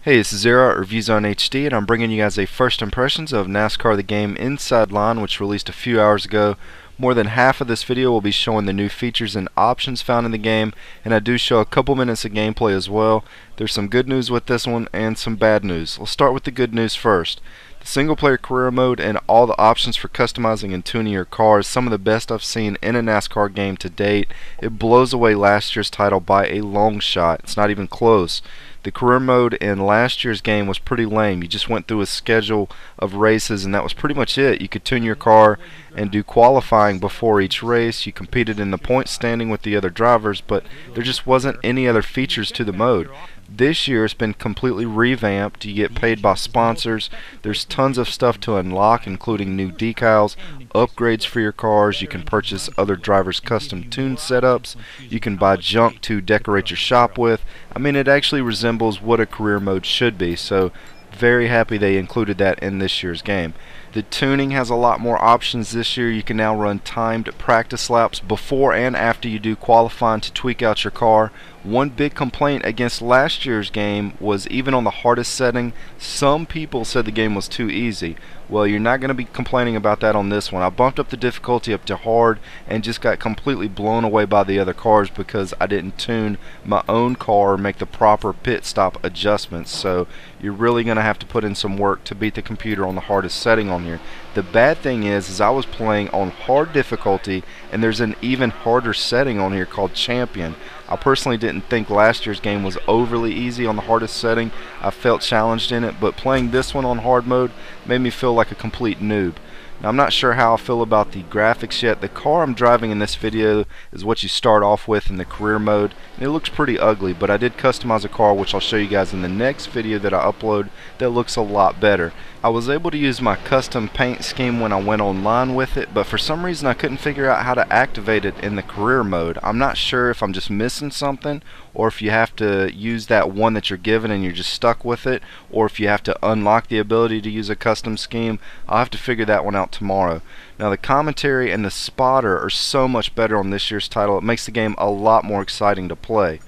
Hey, this is Zero at ReviewZoneHD, and I'm bringing you guys a first impressions of NASCAR the game Inside Line, which released a few hours ago. More than half of this video will be showing the new features and options found in the game, and I do show a couple minutes of gameplay as well. There's some good news with this one and some bad news. Let's start with the good news first. The single player career mode and all the options for customizing and tuning your car is some of the best I've seen in a NASCAR game to date. It blows away last year's title by a long shot. It's not even close. The career mode in last year's game was pretty lame. You just went through a schedule of races and that was pretty much it. You could tune your car and do qualifying before each race. You competed in the point standing with the other drivers, but there just wasn't any other features to the mode. This year it's been completely revamped. You get paid by sponsors. There's tons of stuff to unlock, including new decals, upgrades for your cars. You can purchase other drivers' custom tune setups. You can buy junk to decorate your shop with. I mean, it actually resembles what a career mode should be, so very happy they included that in this year's game. The tuning has a lot more options this year. You can now run timed practice laps before and after you do qualifying to tweak out your car. One big complaint against last year's game was even on the hardest setting, some people said the game was too easy. Well, you're not going to be complaining about that on this one. I bumped up the difficulty up to hard and just got completely blown away by the other cars because I didn't tune my own car or make the proper pit stop adjustments. So you're really going to have to put in some work to beat the computer on the hardest setting on here. The bad thing is I was playing on hard difficulty and there's an even harder setting on here called Champion. I personally didn't think last year's game was overly easy on the hardest setting. I felt challenged in it, but playing this one on hard mode made me feel like a complete noob. Now, I'm not sure how I feel about the graphics yet. The car I'm driving in this video is what you start off with in the career mode, and it looks pretty ugly, but I did customize a car which I'll show you guys in the next video that I upload that looks a lot better. I was able to use my custom paint scheme when I went online with it, but for some reason I couldn't figure out how to activate it in the career mode. I'm not sure if I'm just missing something, or if you have to use that one that you're given and you're just stuck with it, or if you have to unlock the ability to use a custom scheme. I'll have to figure that one out tomorrow. Now, the commentary and the spotter are so much better on this year's title. It makes the game a lot more exciting to play.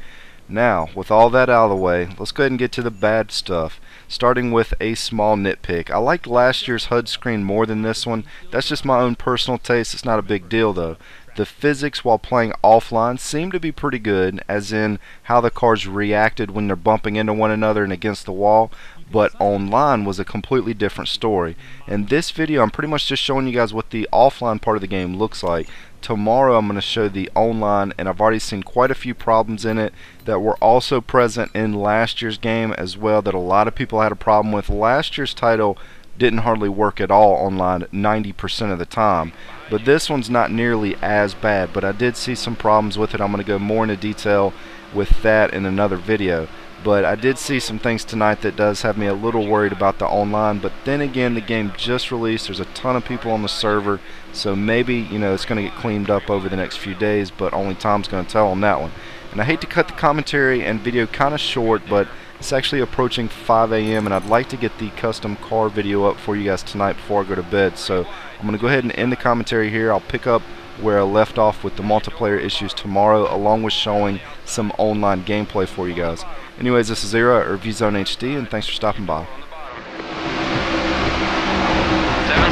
Now, with all that out of the way, let's go ahead and get to the bad stuff, starting with a small nitpick. I liked last year's HUD screen more than this one. That's just my own personal taste. It's not a big deal though. The physics while playing offline seemed to be pretty good, as in how the cars reacted when they're bumping into one another and against the wall, but online was a completely different story. In this video I'm pretty much just showing you guys what the offline part of the game looks like. Tomorrow I'm going to show the online, and I've already seen quite a few problems in it that were also present in last year's game as well, that a lot of people had a problem with. Last year's title didn't hardly work at all online 90% of the time, but this one's not nearly as bad, but I did see some problems with it. I'm going to go more into detail with that in another video. But I did see some things tonight that does have me a little worried about the online. But then again, the game just released. There's a ton of people on the server, so maybe, you know, it's going to get cleaned up over the next few days, but only time's going to tell on that one. And I hate to cut the commentary and video kind of short, but it's actually approaching 5 a.m. and I'd like to get the custom car video up for you guys tonight before I go to bed. So I'm going to go ahead and end the commentary here. I'll pick up where I left off with the multiplayer issues tomorrow, along with showing some online gameplay for you guys. Anyways, this is Zero at ReviewZoneHD, and thanks for stopping by. 7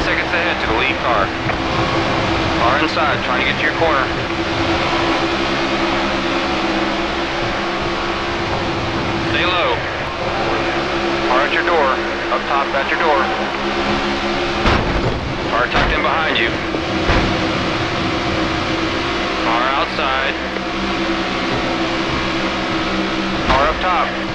seconds ahead to the lead car. Car inside, trying to get to your corner. Stay low. Car at your door. Up top at your door. Car tucked in behind you. Car outside. Car up top.